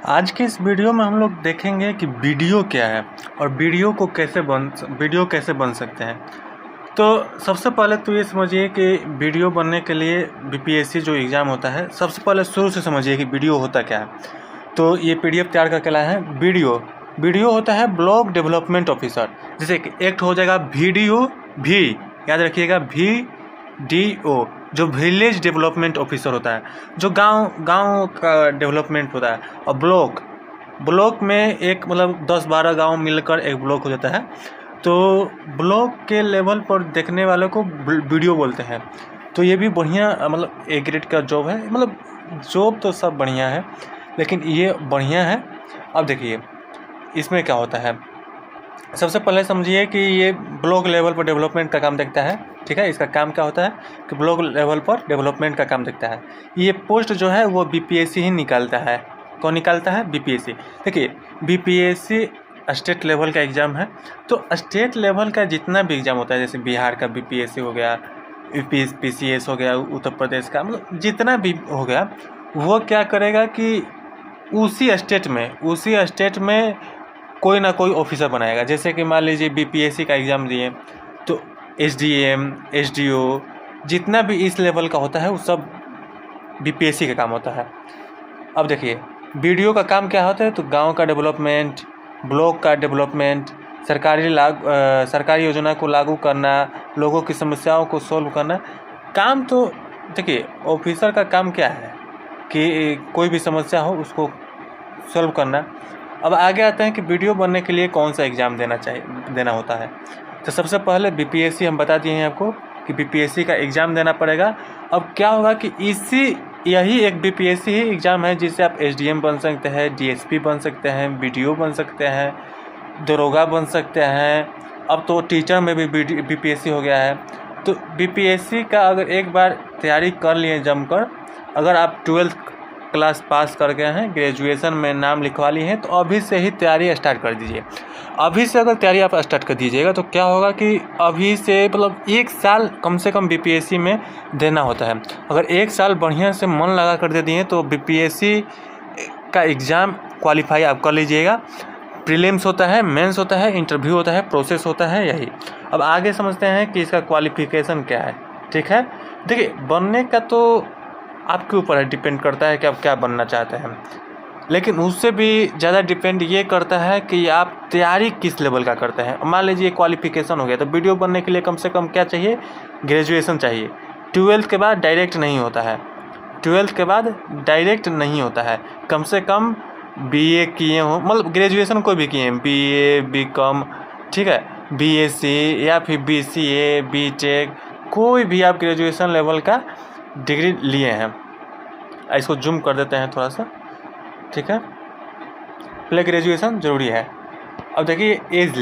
आज के इस वीडियो में हम लोग देखेंगे कि वीडियो क्या है और वीडियो कैसे बन सकते हैं। तो सबसे पहले तो ये समझिए कि वीडियो बनने के लिए बीपीएससी जो एग्ज़ाम होता है, सबसे पहले शुरू से समझिए कि वीडियो होता क्या है। तो ये पीडीएफ तैयार करके लाए हैं। वीडियो होता है ब्लॉक डेवलपमेंट ऑफिसर, जैसे कि एक होता जाएगा वीडियो भी, याद रखिएगा VDO, जो विलेज डेवलपमेंट ऑफिसर होता है, जो गांव का डेवलपमेंट होता है। और ब्लॉक में एक मतलब 10-12 गांव मिलकर एक ब्लॉक हो जाता है। तो ब्लॉक के लेवल पर देखने वालों को वीडियो बोलते हैं। तो ये भी बढ़िया मतलब ए ग्रेड का जॉब है। मतलब जॉब तो सब बढ़िया है, लेकिन ये बढ़िया है। अब देखिए इसमें क्या होता है। सबसे पहले समझिए कि ये ब्लॉक लेवल पर डेवलपमेंट का काम देखता है। ठीक है, इसका काम क्या होता है कि ब्लॉक लेवल पर डेवलपमेंट का काम देखता है। ये पोस्ट जो है वो बीपीएससी ही निकालता है। कौन निकालता है? बीपीएससी। देखिए बीपीएससी स्टेट लेवल का एग्ज़ाम है। तो स्टेट लेवल का जितना भी एग्ज़ाम होता है, जैसे बिहार का बीपीएससी हो गया, पीसीएस हो गया, उत्तर प्रदेश का, मतलब जितना भी हो गया, वो क्या करेगा कि उसी स्टेट में कोई ना कोई ऑफिसर बनाएगा। जैसे कि मान लीजिए बीपीएससी का एग्ज़ाम दिए तो एसडीएम, एसडीओ, जितना भी इस लेवल का होता है वो सब बीपीएससी का काम होता है। अब देखिए वीडियो का काम क्या होता है, तो गांव का डेवलपमेंट, ब्लॉक का डेवलपमेंट, सरकारी योजना को लागू करना, लोगों की समस्याओं को सॉल्व करना। काम तो देखिए ऑफिसर का काम क्या है कि कोई भी समस्या हो उसको सॉल्व करना। अब आगे आते हैं कि वीडियो बनने के लिए कौन सा एग्ज़ाम देना होता है। तो सबसे पहले बीपीएससी हम बता दिए हैं आपको कि बीपीएससी का एग्ज़ाम देना पड़ेगा। अब क्या होगा कि यही एक बीपीएससी ही एग्ज़ाम है जिससे आप एसडीएम बन सकते हैं, डीएसपी बन सकते हैं, वीडियो बन सकते हैं, दरोगा बन सकते हैं। अब तो टीचर में भी बीपीएससी हो गया है। तो बीपीएससी का अगर एक बार तैयारी कर लिए जमकर, अगर आप 12th क्लास पास कर गए हैं, ग्रेजुएशन में नाम लिखवा लिए हैं, तो अभी से ही तैयारी स्टार्ट कर दीजिए। अभी से अगर तैयारी आप स्टार्ट कर दीजिएगा तो क्या होगा कि अभी से मतलब 1 साल कम से कम बीपीएससी में देना होता है। अगर 1 साल बढ़िया से मन लगा कर दे दिए तो बीपीएससी का एग्ज़ाम क्वालिफाई आप कर लीजिएगा। प्रीलिम्स होता है, मेंस होता है, इंटरव्यू होता है, प्रोसेस होता है यही। अब आगे समझते हैं कि इसका क्वालिफिकेशन क्या है। ठीक है, देखिए बनने का तो आपके ऊपर है, डिपेंड करता है कि आप क्या बनना चाहते हैं, लेकिन उससे भी ज़्यादा डिपेंड ये करता है कि आप तैयारी किस लेवल का करते हैं। मान लीजिए क्वालिफिकेशन हो गया, तो वीडियो बनने के लिए कम से कम क्या चाहिए? ग्रेजुएशन चाहिए। 12th के बाद डायरेक्ट नहीं होता है, कम से कम बीए किए हों, मतलब ग्रेजुएशन कोई भी किए हैं, बीए, बीकॉम, ठीक है, बीएससी या फिर बीसीए, बीटेक, कोई भी आप ग्रेजुएशन लेवल का डिग्री लिए हैं। इसको जूम कर देते हैं थोड़ा सा। ठीक है, पहले ग्रेजुएशन ज़रूरी है। अब देखिए एज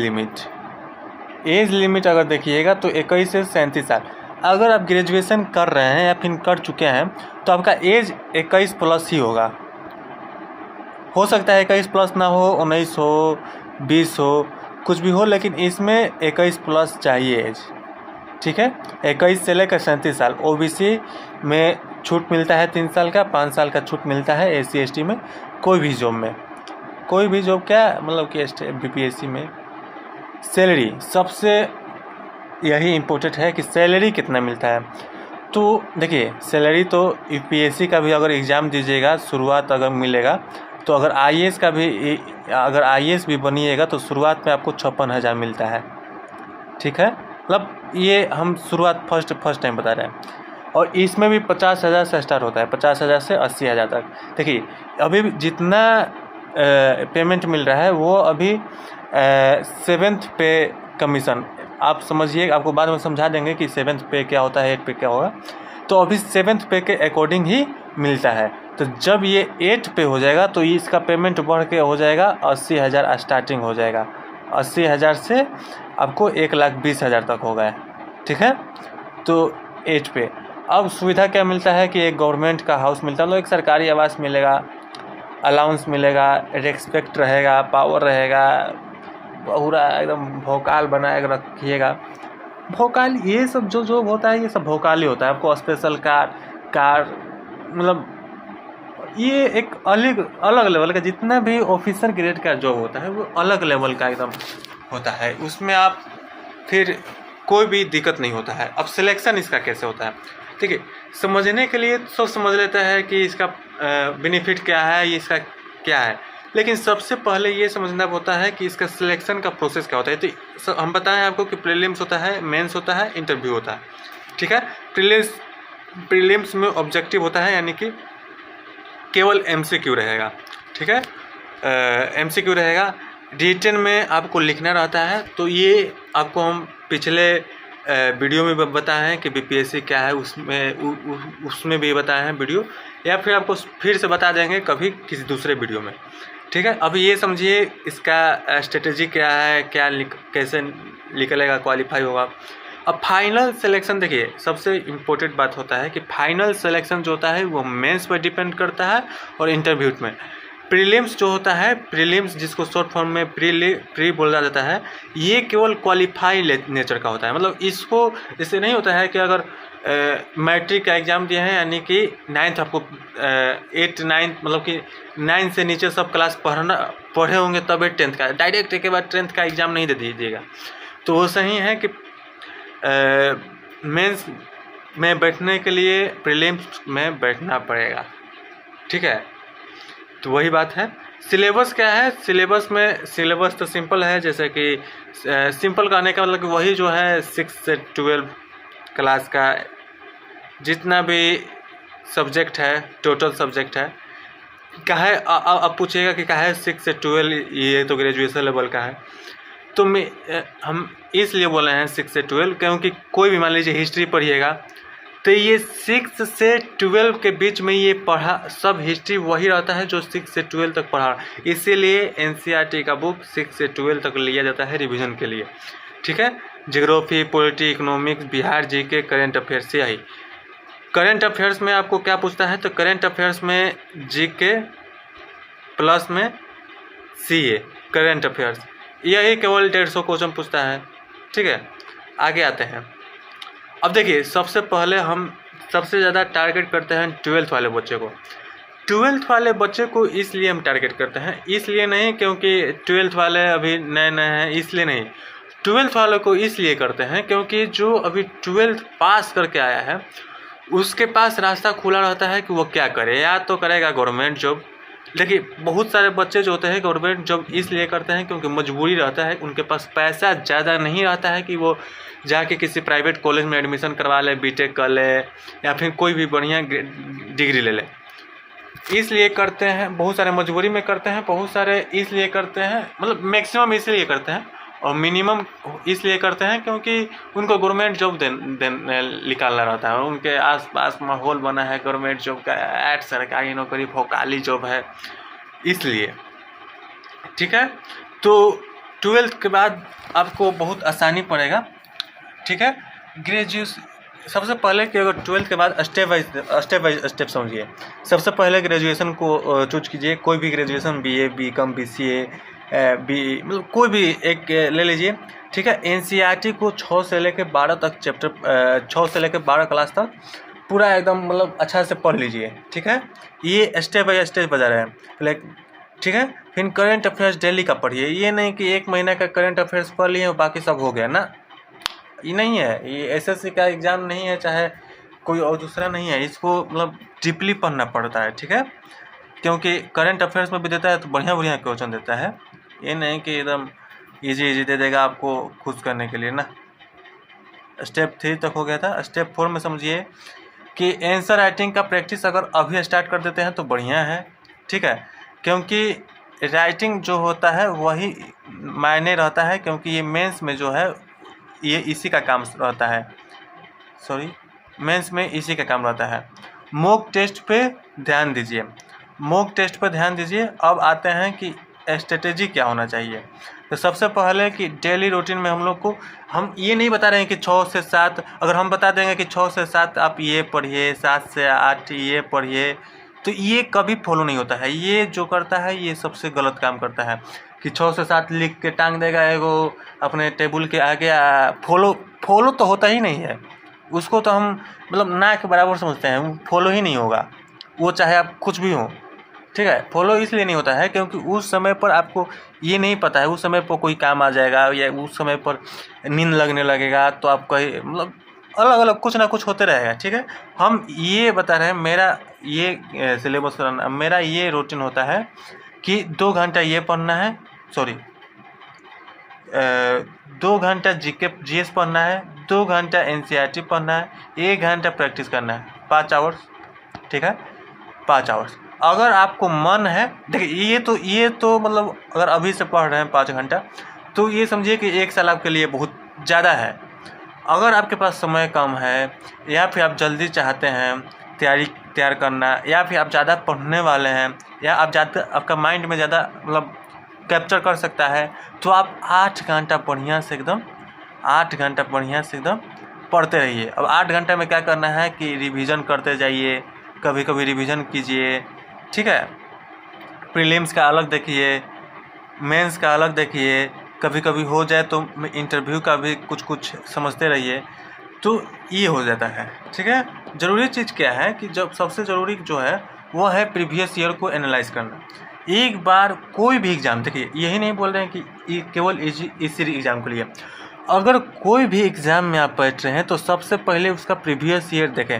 लिमिट अगर देखिएगा तो 21 से 37 साल। अगर आप ग्रेजुएशन कर रहे हैं या फिर कर चुके हैं तो आपका एज 21 प्लस ही होगा। हो सकता है 21 प्लस ना हो, 19 हो, 20 हो, कुछ भी हो, लेकिन इसमें 21 प्लस चाहिए एज। ठीक है, 21 से लेकर 37 साल। ओबीसी में छूट मिलता है 3 साल का, 5 साल का छूट मिलता है एससी एसटी में। कोई भी जॉब क्या मतलब कि बीपीएससी में सैलरी सबसे यही इम्पोर्टेंट है कि सैलरी कितना मिलता है। तो देखिए सैलरी तो यूपीएससी का भी अगर एग्ज़ाम दीजिएगा, शुरुआत अगर मिलेगा तो अगर आईएएस भी बनिएगा तो शुरुआत में आपको 56,000 मिलता है। ठीक है, मतलब ये हम शुरुआत फर्स्ट टाइम बता रहे हैं। और इसमें भी 50,000 से स्टार्ट होता है, 50,000 से 80,000 तक। देखिए अभी जितना पेमेंट मिल रहा है वो अभी 7th पे कमीशन, आप समझिए, आपको बाद में समझा देंगे कि 7th पे क्या होता है, 8th पे क्या होगा। तो अभी 7th पे के अकॉर्डिंग ही मिलता है। तो जब ये 8th पे हो जाएगा तो इसका पेमेंट बढ़ के हो जाएगा 80,000 स्टार्टिंग हो जाएगा। 80,000 से आपको 1,20,000 तक हो गया। ठीक है, तो 8 पे अब सुविधा क्या मिलता है कि एक गवर्नमेंट का हाउस मिलता है, मतलब एक सरकारी आवास मिलेगा, अलाउंस मिलेगा, रेस्पेक्ट रहेगा, पावर रहेगा, पूरा एकदम भोकाल बनाए रखिएगा। भोकाल ये सब जो होता है ये सब भोकाल ही होता है। आपको स्पेशल कार मतलब ये एक अलग अलग लेवल का, जितना भी ऑफिसर ग्रेड का जॉब होता है वो अलग लेवल का एकदम होता है। उसमें आप फिर कोई भी दिक्कत नहीं होता है। अब सिलेक्शन इसका कैसे होता है, ठीक है, समझने के लिए सब समझ लेता है कि इसका बेनिफिट क्या है, ये इसका क्या है, लेकिन सबसे पहले ये समझना होता है कि इसका सिलेक्शन का प्रोसेस क्या होता है। तो हम बताएं आपको कि प्रीलिम्स होता है, मेंस होता है, इंटरव्यू होता है, ठीक है। प्रीलिम्स में ऑब्जेक्टिव होता है, यानी कि केवल एमसीक्यू रहेगा, ठीक है, एमसीक्यू रहेगा। रिटन में आपको लिखना रहता है। तो ये आपको हम पिछले वीडियो में बताए हैं कि बीपीएससी क्या है, उसमें भी बताए हैं वीडियो, या फिर आपको फिर से बता देंगे कभी किसी दूसरे वीडियो में, ठीक है। अब ये समझिए इसका स्ट्रेटेजी क्या है, कैसे निकलेगा, क्वालिफाई होगा। अब फाइनल सिलेक्शन देखिए, सबसे इम्पोर्टेंट बात होता है कि फाइनल सिलेक्शन जो होता है वो मेंस पर डिपेंड करता है और इंटरव्यू में। प्रीलिम्स जो होता है, प्रीलिम्स जिसको शॉर्ट फॉर्म में प्री बोला जाता है, ये केवल क्वालिफाई नेचर का होता है। मतलब इसको इससे नहीं होता है कि अगर मैट्रिक का एग्ज़ाम दिए हैं, यानी कि 9th आपको 8 9 मतलब कि 9 से नीचे सब क्लास पढ़े होंगे तब 10th का डायरेक्ट के बाद 10th का एग्ज़ाम नहीं दे दीजिएगा। तो वो सही है कि मेंस में बैठने के लिए प्रीलिम्स में बैठना पड़ेगा, ठीक है। तो वही बात है। सिलेबस क्या है, सिलेबस तो सिंपल है, जैसे कि सिंपल कहने का मतलब कि वही जो है 6 से 12 क्लास का जितना भी सब्जेक्ट है, टोटल सब्जेक्ट है। काहे अब पूछिएगा कि काहे 6 से 12, ये तो ग्रेजुएशन लेवल का है। तो हम इसलिए बोल रहे हैं 6 से 12, क्योंकि कोई भी मान लीजिए हिस्ट्री पढ़िएगा तो ये 6 से 12 के बीच में ये पढ़ा सब हिस्ट्री वही रहता है जो 6 से 12 तक पढ़ा। इसीलिए एनसीईआरटी का बुक 6 से 12 तक लिया जाता है रिवीजन के लिए, ठीक है। Geography, polity, economics, Bihar, GK, current affairs से आई। करंट अफेयर्स में आपको क्या पूछता है, तो करंट अफेयर्स में जीके प्लस में सीए करंट अफेयर्स, यही केवल 150 क्वेश्चन पूछता है, ठीक है। आगे आते हैं। अब देखिए, सबसे पहले हम सबसे ज़्यादा टारगेट करते हैं 12th वाले बच्चे को। 12th वाले बच्चे को इसलिए हम टारगेट करते हैं, इसलिए नहीं क्योंकि 12th वाले अभी नए नए हैं, इसलिए नहीं। 12th वाले को इसलिए करते हैं क्योंकि जो अभी 12th पास करके आया है उसके पास रास्ता खुला रहता है कि वो क्या करे, या तो करेगा गवर्नमेंट जॉब। देखिए, बहुत सारे बच्चे जो होते हैं गवर्नमेंट जॉब इसलिए करते हैं क्योंकि मजबूरी रहता है, उनके पास पैसा ज़्यादा नहीं रहता है कि वो जाके किसी प्राइवेट कॉलेज में एडमिशन करवा ले, बीटेक कर ले, या फिर कोई भी बढ़िया डिग्री ले ले। इसलिए करते हैं, बहुत सारे मजबूरी में करते हैं, बहुत सारे इसलिए करते हैं, मतलब मैक्सिमम इसलिए करते हैं, और मिनिमम इसलिए करते हैं क्योंकि उनको गवर्नमेंट जॉब निकालना रहता है। उनके आसपास माहौल बना है गवर्नमेंट जॉब का, ऐड सरकारी नौकरी, भोकाली जॉब है, इसलिए, ठीक है। तो 12th के बाद आपको बहुत आसानी पड़ेगा, ठीक है। ग्रेजुएशन सबसे पहले कि अगर 12th के बाद स्टेप बाई स्टेप समझिए। सबसे पहले ग्रेजुएशन को चूज कीजिए, कोई भी ग्रेजुएशन, बीए, बीकॉम, बीसीए, मतलब कोई भी एक ले लीजिए, ठीक है। एनसीईआरटी को 6 से लेकर 12 तक चैप्टर, 6 से लेकर 12 क्लास तक पूरा एकदम मतलब अच्छा से पढ़ लीजिए, ठीक है। ये स्टेप बाई स्टेप बता रहे हैं, ठीक है। फिर करंट अफेयर्स डेली का पढ़िए, ये नहीं कि 1 महीना का करंट अफेयर्स पढ़ लिए और बाकी सब हो गया ना, ये नहीं है। ये एसएससी का एग्ज़ाम नहीं है, चाहे कोई और दूसरा नहीं है, इसको मतलब डीपली पढ़ना पड़ता है, ठीक है। क्योंकि करंट अफेयर्स में भी देता है तो बढ़िया बढ़िया क्वेश्चन देता है, ये नहीं कि एकदम इजी दे देगा आपको खुश करने के लिए ना। स्टेप 3 तक हो गया था। स्टेप 4 में समझिए कि आंसर राइटिंग का प्रैक्टिस अगर अभी स्टार्ट कर देते हैं तो बढ़िया है, ठीक है। क्योंकि राइटिंग जो होता है वही मायने रहता है, क्योंकि ये मेंस में जो है ये इसी का काम रहता है, मेंस में इसी का काम रहता है। मॉक टेस्ट पे ध्यान दीजिए, मॉक टेस्ट पे ध्यान दीजिए। अब आते हैं कि स्ट्रेटेजी क्या होना चाहिए। तो सबसे पहले कि डेली रूटीन में हम लोग को, हम ये नहीं बता रहे हैं कि 6 से 7, अगर हम बता देंगे कि 6 से 7 आप ये पढ़िए, 7 से 8 ये पढ़िए, तो ये कभी फॉलो नहीं होता है। ये जो करता है ये सबसे गलत काम करता है कि 6 से 7 लिख के टांग देगा एगो अपने टेबल के आगे, फॉलो तो होता ही नहीं है। उसको तो हम मतलब ना के बराबर समझते हैं, फॉलो ही नहीं होगा, वो चाहे आप कुछ भी हो। ठीक है। फॉलो इसलिए नहीं होता है क्योंकि उस समय पर आपको ये नहीं पता है, उस समय पर कोई काम आ जाएगा या उस समय पर नींद लगने लगेगा, तो आप कहीं मतलब अलग अलग कुछ ना कुछ होते रहेगा। ठीक है, हम ये बता रहे हैं, मेरा ये सिलेबस मेरा ये रूटीन होता है कि 2 घंटा ये पढ़ना है, सॉरी 2 घंटा जीएस पढ़ना है, 2 घंटा एनसीईआरटी पढ़ना है, 1 घंटा प्रैक्टिस करना है, 5 आवर्स। ठीक है, 5 आवर्स। अगर आपको मन है, देखिए ये तो मतलब अगर अभी से पढ़ रहे हैं 5 घंटा, तो ये समझिए कि 1 साल आपके लिए बहुत ज़्यादा है। अगर आपके पास समय कम है या फिर आप जल्दी चाहते हैं तैयार करना, या फिर आप ज़्यादा पढ़ने वाले हैं, या आप ज़्यादा आपका माइंड में ज़्यादा मतलब कैप्चर कर सकता है, तो आप 8 घंटा बढ़िया से एकदम 8 घंटा बढ़िया से एकदम पढ़ते रहिए। अब 8 घंटे में क्या करना है कि रिवीजन करते जाइए, कभी कभी रिवीजन कीजिए। ठीक है, प्रीलिम्स का अलग देखिए, मेंस का अलग देखिए, कभी कभी हो जाए तो इंटरव्यू का भी कुछ कुछ समझते रहिए, तो ये हो जाता है। ठीक है, ज़रूरी चीज़ क्या है कि जब सबसे ज़रूरी जो है वो है प्रीवियस ईयर को एनालाइज करना। एक बार कोई भी एग्ज़ाम, देखिए यही नहीं बोल रहे हैं कि केवल इसी एग्ज़ाम के लिए, अगर कोई भी एग्ज़ाम में आप बैठ रहे हैं तो सबसे पहले उसका प्रीवियस ईयर देखें।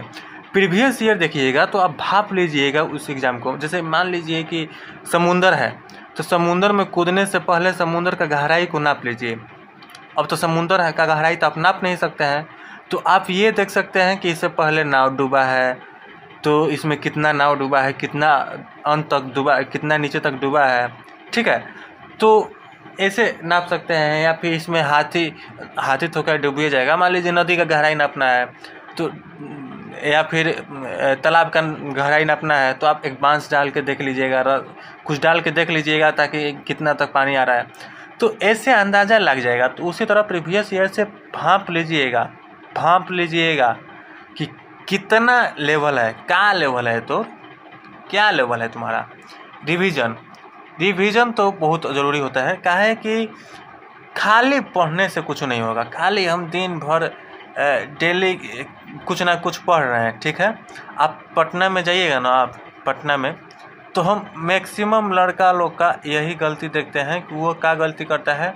प्रीवियस ईयर देखिएगा तो आप भाप लीजिएगा उस एग्ज़ाम को। जैसे मान लीजिए कि समुंदर है, तो समुंदर में कूदने से पहले समुंदर का गहराई को नाप लीजिए। अब तो समुंदर का गहराई तो आप नाप नहीं सकते हैं, तो आप ये देख सकते हैं कि इससे पहले नाव डूबा है, तो इसमें कितना नाव डूबा है, कितना अंत तक डूबा, कितना नीचे तक डूबा है। ठीक है, तो ऐसे नाप सकते हैं। या फिर इसमें हाथी तो क्या डूबिए जाएगा, मान लीजिए नदी का गहराई नापना है, तो या फिर तालाब का गहराई नापना है, तो आप एक बांस डाल के देख लीजिएगा, कुछ डाल के देख लीजिएगा ताकि कितना तक पानी आ रहा है, तो ऐसे अंदाज़ा लग जाएगा। तो उसी तरह प्रीवियस ईयर से भांप लीजिएगा कि कितना लेवल है, क्या लेवल है, तो क्या लेवल है तुम्हारा। रिवीजन तो बहुत ज़रूरी होता है। क्या है कि खाली पढ़ने से कुछ नहीं होगा, खाली हम दिन भर डेली कुछ ना कुछ पढ़ रहे हैं। ठीक है, आप पटना में जाइएगा ना, आप पटना में, तो हम मैक्सिमम लड़का लोग का यही गलती देखते हैं कि वो क्या गलती करता है,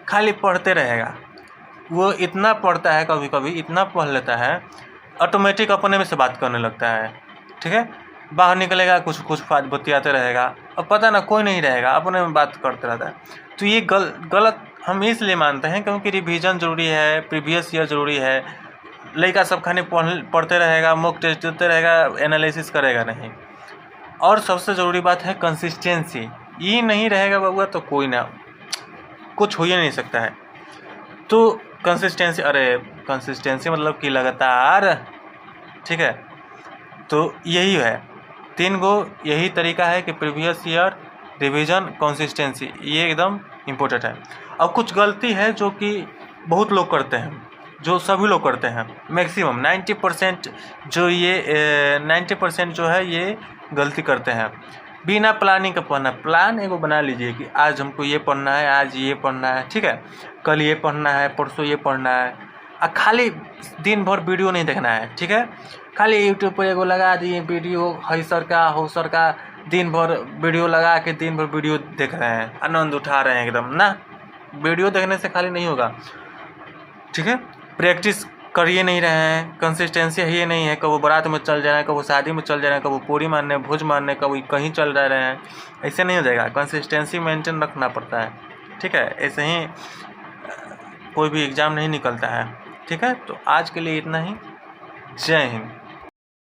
खाली पढ़ते रहेगा। वो इतना पढ़ता है, कभी कभी इतना पढ़ लेता है, ऑटोमेटिक अपने में से बात करने लगता है। ठीक है, बाहर निकलेगा कुछ बतियाते रहेगा, अब पता ना कोई नहीं रहेगा, अपने में बात करते रहता है। तो ये गलत हम इसलिए मानते हैं क्योंकि रिवीजन ज़रूरी है, प्रीवियस ईयर ज़रूरी है। लड़का सब खाने पढ़ते रहेगा, मॉक टेस्ट देते रहेगा, एनालिसिस करेगा नहीं। और सबसे ज़रूरी बात है कंसिस्टेंसी। ये नहीं रहेगा बाबू तो कोई ना कुछ हो ही नहीं सकता है। तो कंसिस्टेंसी मतलब कि लगातार। ठीक है, तो यही है, 3 गो यही तरीका है कि प्रीवियस ईयर, रिवीजन, कंसिस्टेंसी, ये एकदम इम्पोर्टेंट है। अब कुछ गलती है जो कि बहुत लोग करते हैं, जो सभी लोग करते हैं, मैक्सिमम 90% जो ये 90% जो है ये गलती करते हैं। बिना प्लानिंग का पढ़ना। प्लान एगो बना लीजिए कि आज हमको ये पढ़ना है, आज ये पढ़ना है, ठीक है, कल ये पढ़ना है, परसों ये पढ़ना है। खाली दिन भर वीडियो नहीं देखना है। ठीक है, खाली यूट्यूब पर एगो लगा दिए वीडियो, हई सर का दिन भर वीडियो लगा के दिन भर वीडियो देख रहे हैं, आनंद उठा रहे हैं एकदम ना। वीडियो देखने से खाली नहीं होगा। ठीक है, प्रैक्टिस करिए नहीं रहे हैं, कंसिस्टेंसी ये नहीं है, कभी बारात में चल जा रहे हैं, कभी शादी में चल जा रहे हैं, कभी पूरी मारने, भोज मारने, कभी कहीं चल रहे हैं, ऐसे नहीं हो जाएगा। कंसिस्टेंसी मेंटेन रखना पड़ता है। ठीक है, ऐसे ही कोई भी एग्ज़ाम नहीं निकलता है। ठीक है, तो आज के लिए इतना ही। जय हिंद।